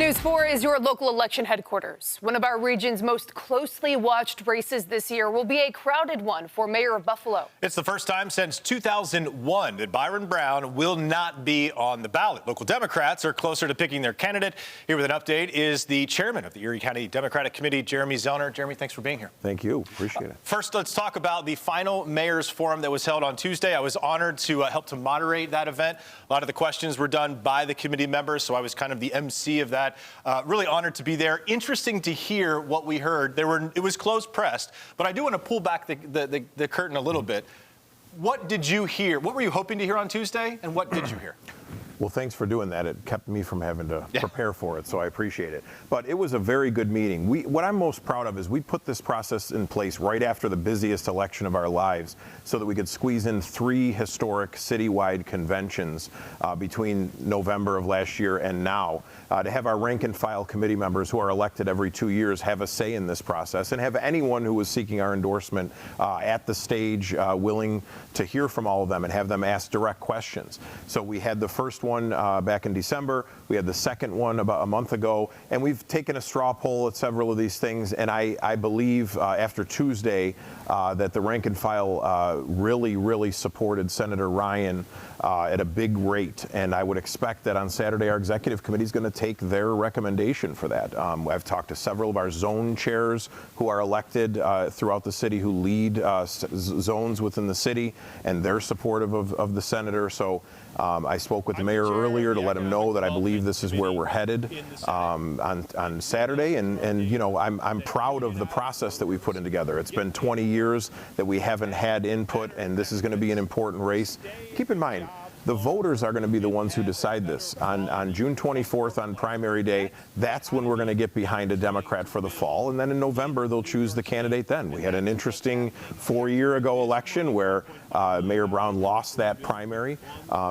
News 4 is your local election headquarters. One of our region's most closely watched races this year will be a crowded one for mayor of Buffalo. It's the first time since 2001 that Byron Brown will not be on the ballot. Local Democrats are closer to picking their candidate. Here with an update is the chairman of the Erie County Democratic Committee, Jeremy Zellner. Jeremy, thanks for being here. Thank you. Appreciate it. First, let's talk about the final mayor's forum that was held on Tuesday. I was honored to help to moderate that event. A lot of the questions were done by the committee members, so I was kind of the MC of that. Really honored to be there. Interesting to hear what we heard. It was closed pressed, but I do want to pull back the curtain a little bit. What did you hear? What were you hoping to hear on Tuesday, and what did you hear? Well, thanks for doing that. It kept me from having to prepare for it, so I appreciate it. But it was a very good meeting. What I'm most proud of is we put this process in place right after the busiest election of our lives so that we could squeeze in 3 historic citywide conventions between November of last year and now to have our rank and file committee members who are elected every 2 years have a say in this process and have anyone who was seeking our endorsement at the stage willing to hear from all of them and have them ask direct questions. So we had the first one back in December. We had the second one about a month ago, and we've taken a straw poll at several of these things. And I believe after Tuesday that the rank and file really supported Senator Ryan at a big rate. And I would expect that on Saturday our executive committee is going to take their recommendation for that. I've talked to several of our zone chairs who are elected throughout the city who lead zones within the city, and they're supportive of the senator. So I spoke with the mayor earlier to let him know that I believe this is where we're headed on Saturday, and you know, I'm proud of the process that we've put in together. It's been 20 years that we haven't had input, and this is going to be an important race. Keep in mind, the voters are going to be the ones who decide this. On June 24th, on primary day, that's when we're going to get behind a Democrat for the fall. And then in November, they'll choose the candidate then. We had an interesting 4-year-ago election where Mayor Brown lost that primary.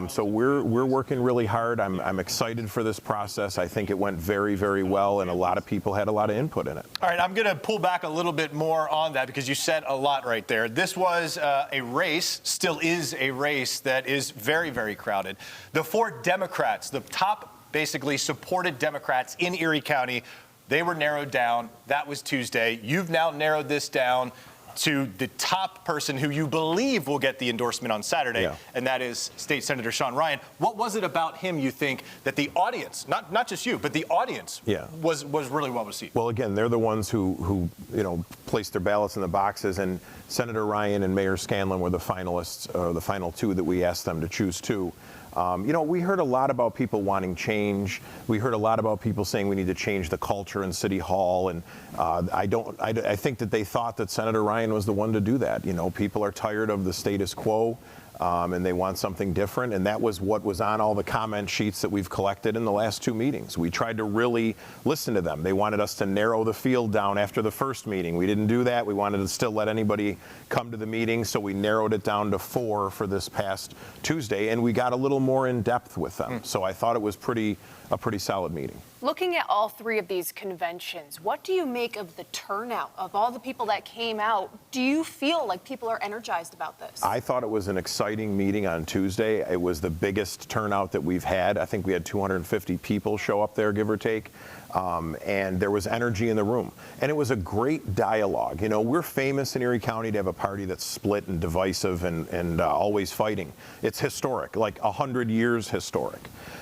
So we're working really hard. I'm excited for this process. I think it went very well, and a lot of people had a lot of input in it. All right, I'm going to pull back a little bit more on that because you said a lot right there. This was a race, still is a race that is very crowded. The 4 Democrats, the top basically supported Democrats in Erie County, they were narrowed down. That was Tuesday. You've now narrowed this down to the top person who you believe will get the endorsement on Saturday, and that is State Senator Sean Ryan. What was it about him you think that the audience, not just you, but the audience was really well received? Well, again, they're the ones who you know, placed their ballots in the boxes, and Senator Ryan and Mayor Scanlon were the finalists, the final 2 that we asked them to choose 2. You know, we heard a lot about people wanting change. We heard a lot about people saying we need to change the culture in City Hall, and I think that they thought that Senator Ryan was the one to do that. You know, people are tired of the status quo. And they want something different, and that was what was on all the comment sheets that we've collected in the last 2 meetings. We tried to really listen to them. They wanted us to narrow the field down after the first meeting. We didn't do that. We wanted to still let anybody come to the meeting, so we narrowed it down to 4 for this past Tuesday, and we got a little more in depth with them. So I thought it was a pretty solid meeting. Looking at all 3 of these conventions, what do you make of the turnout of all the people that came out? Do you feel like people are energized about this? I thought it was an exciting meeting on Tuesday. It was the biggest turnout that we've had. I think we had 250 people show up there, give or take. And there was energy in the room. And it was a great dialogue. You know, we're famous in Erie County to have a party that's split and divisive and always fighting. It's historic, like 100 years historic.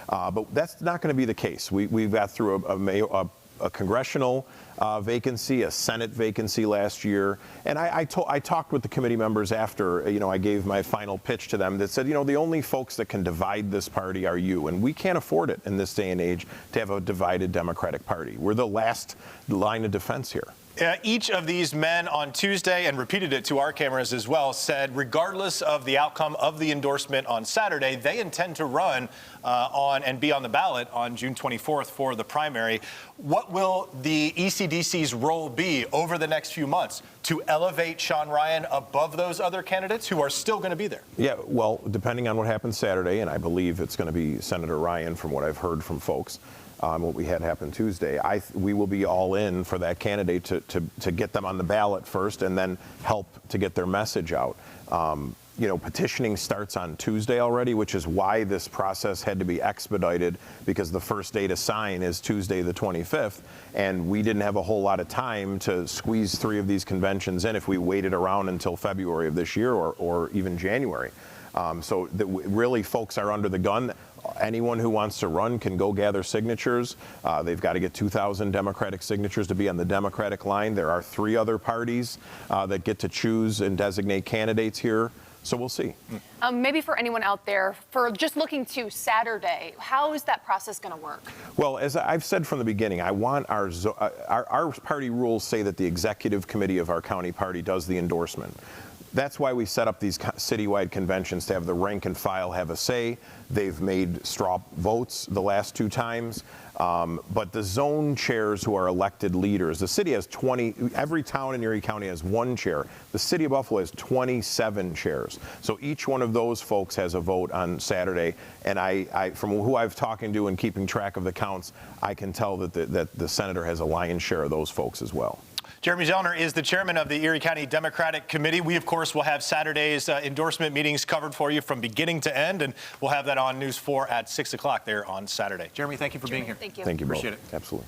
But that's not going to be the case. We've got through a congressional vacancy, a Senate vacancy last year, and I talked with the committee members after, you know, I gave my final pitch to them that said, you know, the only folks that can divide this party are you, and we can't afford it in this day and age to have a divided Democratic Party. We're the last line of defense here. Each of these men on Tuesday, and repeated it to our cameras as well, said regardless of the outcome of the endorsement on Saturday, they intend to run on and be on the ballot on June 24th for the primary. What will the ECDC's role be over the next few months to elevate Sean Ryan above those other candidates who are still going to be there? Yeah, well, depending on what happens Saturday, and I believe it's going to be Senator Ryan from what I've heard from folks, what we had happen Tuesday, we will be all in for that candidate to get them on the ballot first and then help to get their message out. petitioning starts on Tuesday already, which is why this process had to be expedited, because the first day to sign is Tuesday the 25th, and we didn't have a whole lot of time to squeeze 3 of these conventions in if we waited around until February of this year or even January. So really, folks are under the gun. Anyone who wants to run can go gather signatures. They've got to get 2,000 Democratic signatures to be on the Democratic line. There are 3 other parties that get to choose and designate candidates here. So we'll see. Maybe for anyone out there, for just looking to Saturday, how is that process going to work? Well, as I've said from the beginning, I want our party rules say that the executive committee of our county party does the endorsement. That's why we set up these citywide conventions, to have the rank and file have a say. They've made straw votes the last 2 times. But the zone chairs who are elected leaders, the city has 20, every town in Erie County has 1 chair. The city of Buffalo has 27 chairs. So each one of those folks has a vote on Saturday. And I from who I've talked to and keeping track of the counts, I can tell that the senator has a lion's share of those folks as well. Jeremy Zellner is the chairman of the Erie County Democratic Committee. We, of course, will have Saturday's endorsement meetings covered for you from beginning to end, and we'll have that on News 4 at 6 o'clock there on Saturday. Jeremy, thank you for being here. Thank you. Thank you both. Appreciate it. Absolutely.